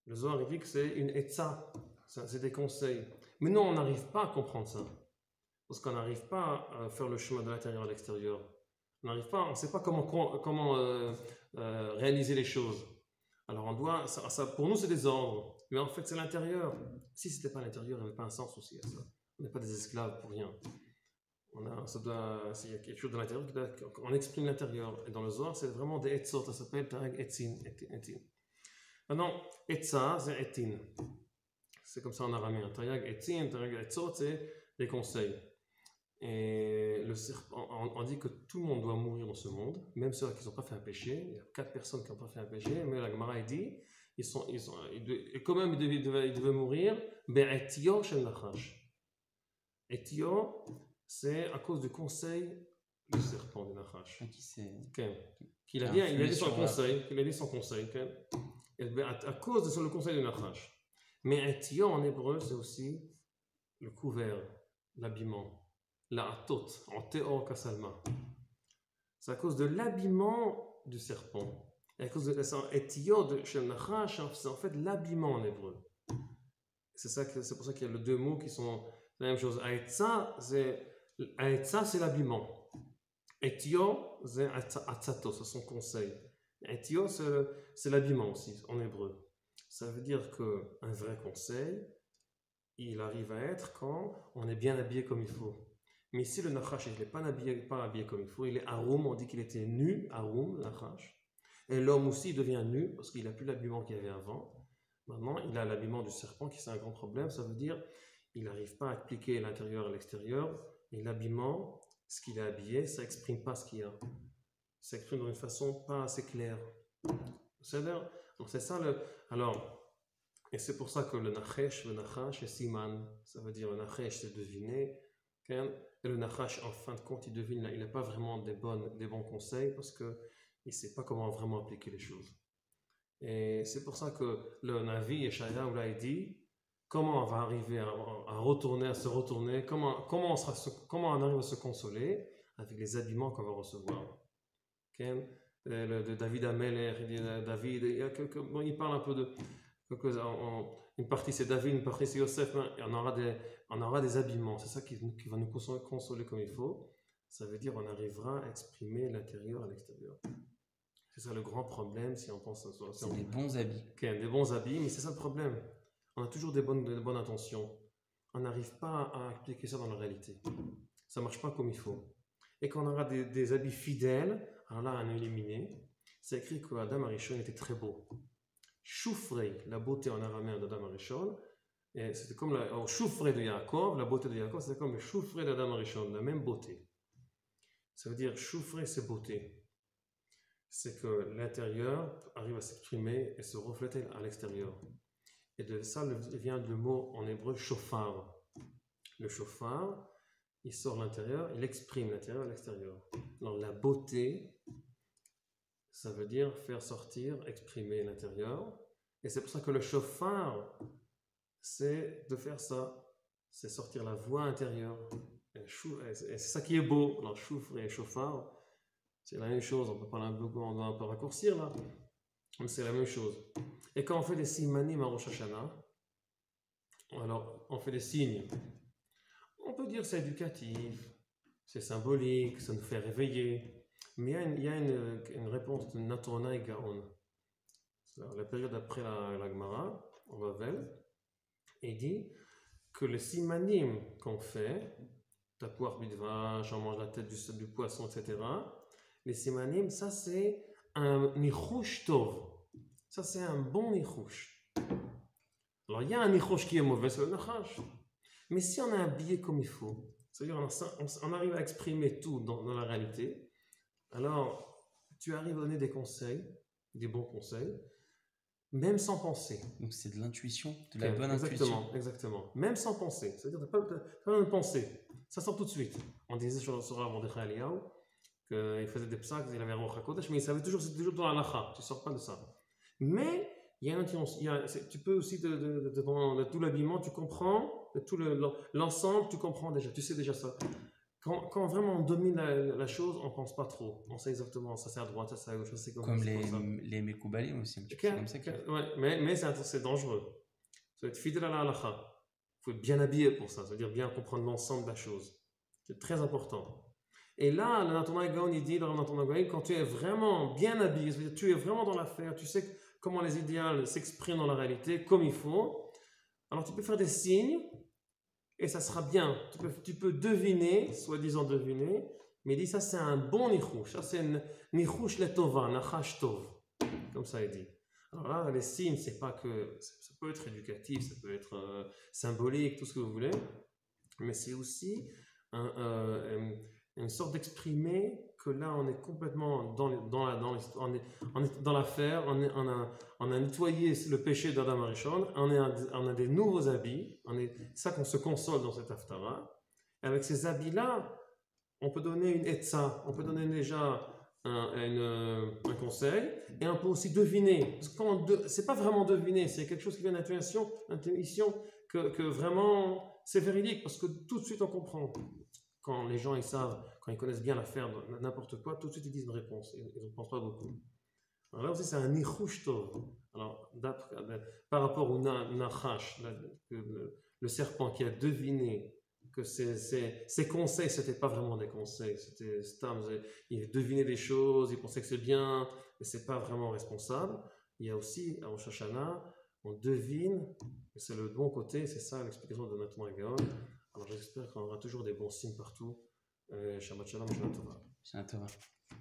Le Zohar il dit que c'est une etza, c'est des conseils. Mais nous, on n'arrive pas à comprendre ça. Parce qu'on n'arrive pas à faire le chemin de l'intérieur à l'extérieur. On n'arrive pas, on ne sait pas comment réaliser les choses. Alors on doit, pour nous c'est des ordres, mais en fait c'est l'intérieur. Si ce n'était pas l'intérieur, il n'y avait pas un sens aussi à ça. On n'est pas des esclaves pour rien. Il y a quelque chose de l'intérieur, on exprime l'intérieur. Et dans le Zohar, c'est vraiment des etzot, ça s'appelle tareg etzin. Maintenant, etza, c'est etin. C'est comme ça en araméen. Tareg etzin, tareg etzot, c'est des conseils. Et le serpent, on dit que tout le monde doit mourir dans ce monde, même ceux qui n'ont pas fait un péché. Il y a 4 personnes qui n'ont pas fait un péché, mais la Gemara dit, et quand même ils devaient mourir, be'etio shel nachash. Etio, c'est à cause du conseil du serpent, du nachash. Qu'il a dit son conseil, à cause de le conseil du nachash. Mais etio en hébreu, c'est aussi le couvert, l'habillement. La atot, en théor kasalma. C'est à cause de l'habillement du serpent. Et à cause de etio de shel nachash, c'est en fait l'habillement en hébreu. C'est pour ça qu'il y a les 2 mots qui sont la même chose. Aetza, c'est l'habillement. Etio, c'est atzato, c'est son conseil. Etio, c'est l'habillement aussi, en hébreu. Ça veut dire qu'un vrai conseil, il arrive à être quand on est bien habillé comme il faut. Mais si le nachash n'est pas habillé comme il faut, il est haroum, on dit qu'il était nu, haroum, nachash. Et l'homme aussi devient nu parce qu'il n'a plus l'habillement qu'il avait avant. Maintenant, il a l'habillement du serpent qui c'est un grand problème. Ça veut dire qu'il n'arrive pas à appliquer l'intérieur à l'extérieur. Et l'habillement, ce qu'il a habillé, ça n'exprime pas ce qu'il y a. Ça exprime d'une façon pas assez claire. Donc c'est ça le... Alors, et c'est pour ça que le nachash est siman. Ça veut dire le nachash c'est deviner. Et le nachash, en fin de compte, il devine, il n'a pas vraiment des bons conseils parce qu'il ne sait pas comment vraiment appliquer les choses. Et c'est pour ça que le Navi et Shaya il dit comment on va arriver à se retourner, comment on arrive à se consoler avec les habillements qu'on va recevoir. De David Ameler, David, il parle un peu de... Une partie c'est David, une partie c'est Yosef, on aura des habillements, c'est ça qui va nous consoler comme il faut. Ça veut dire qu'on arrivera à exprimer l'intérieur à l'extérieur. C'est ça le grand problème si on pense à ça. C'est des bons habits. Des bons habits, mais c'est ça le problème. On a toujours des bonnes intentions. On n'arrive pas à appliquer ça dans la réalité. Ça ne marche pas comme il faut. Et quand on aura des habits fidèles, alors là, on a éliminé. C'est écrit que Adam Arishon était très beau. Choufrei, la beauté en araméen d'Adam Arishon, et c'était comme le choufrei de Yaakov, la beauté de Yaakov, c'était comme le choufrei d'Adam Arishon, la même beauté. Ça veut dire choufrei, c'est beauté. C'est que l'intérieur arrive à s'exprimer et se refléter à l'extérieur. Et de ça vient le mot en hébreu shofar. Le shofar, il sort l'intérieur, il exprime l'intérieur à l'extérieur. Alors la beauté, ça veut dire faire sortir, exprimer l'intérieur. Et c'est pour ça que le shofar, c'est de faire ça. C'est sortir la voix intérieure. Et c'est ça qui est beau. Alors choufre et shofar, c'est la même chose. On peut parler on doit un peu raccourcir là. Mais c'est la même chose. Et quand on fait des simanim à Rosh Hashanah, alors on fait des signes. On peut dire c'est éducatif, c'est symbolique, ça nous fait réveiller. Mais il y a une réponse de Natona et Gaon. La période après la Gemara, on va Bavel, il dit que les simanim qu'on fait, tapouar bidvash, on mange la tête du poisson, etc. Les simanim, ça c'est un nichouch tov. Ça c'est un bon nichouch. Alors il y a un nichouch qui est mauvais, c'est le nachash. Mais si on a habillé comme il faut, c'est-à-dire on arrive à exprimer tout dans la réalité, alors tu arrives à donner des conseils, des bons conseils, même sans penser. Donc c'est de l'intuition, de la bonne intuition. Exactement. Même sans penser. C'est-à-dire que tu n'as pas besoin de penser. Ça sort tout de suite. On disait sur Rav Mordechai Eliyahu qu'il faisait des psaques, il avait un Ruach HaKodesh, mais il savait toujours, c'était toujours dans la lacha. Tu ne sors pas de ça. Mais il y a une intuition. Tu peux aussi, de tout l'habillement, tu comprends, de tout l'ensemble, tu comprends déjà. Tu sais déjà ça. Quand vraiment on domine la chose, on ne pense pas trop. On sait exactement, ça c'est à droite, ça c'est à gauche, ça c'est comme ça. les Mekoubalim aussi, un petit peu comme ça. Ouais, mais c'est dangereux. Il faut être fidèle à la halakha. Il faut être bien habillé pour ça, c'est-à-dire bien comprendre l'ensemble de la chose. C'est très important. Et là, le Natan HaGaon, il dit, quand tu es vraiment bien habillé, c'est-à-dire tu es vraiment dans l'affaire, tu sais comment les idéaux s'expriment dans la réalité, comme il faut, alors tu peux faire des signes, et ça sera bien. Tu peux deviner, soi-disant deviner, mais il dit ça c'est un bon nichouch, ça c'est un nichouch letova, nachash tov, comme ça il dit. Alors là, les signes, c'est pas que, ça peut être éducatif, ça peut être symbolique, tout ce que vous voulez, mais c'est aussi une sorte d'exprimer que là on est complètement dans l'histoire, on est dans l'affaire, on a nettoyé le péché d'Adam Arishon, on a des nouveaux habits, c'est ça qu'on se console dans cette haftara. Avec ces habits-là, on peut donner une etza, on peut donner déjà un conseil, et on peut aussi deviner. C'est pas vraiment deviner, c'est quelque chose qui vient d'intuition, que vraiment c'est véridique, parce que tout de suite on comprend. Quand les gens ils savent, quand ils connaissent bien l'affaire, n'importe quoi, tout de suite ils disent une réponse, ils ne pensent pas beaucoup. Alors là aussi c'est un nichouch tov. Alors par rapport au nachash, le serpent qui a deviné que ses conseils, ce n'étaient pas vraiment des conseils, c'était stam, il devinait des choses, il pensait que c'est bien, mais ce n'est pas vraiment responsable. Il y a aussi, à Rosh Hashanah, on devine, et c'est le bon côté, c'est ça l'explication de Natan HaGaon. Alors j'espère qu'on aura toujours des bons signes partout. Shabbat Shalom, Shabbat Tova. Shabbat Tova.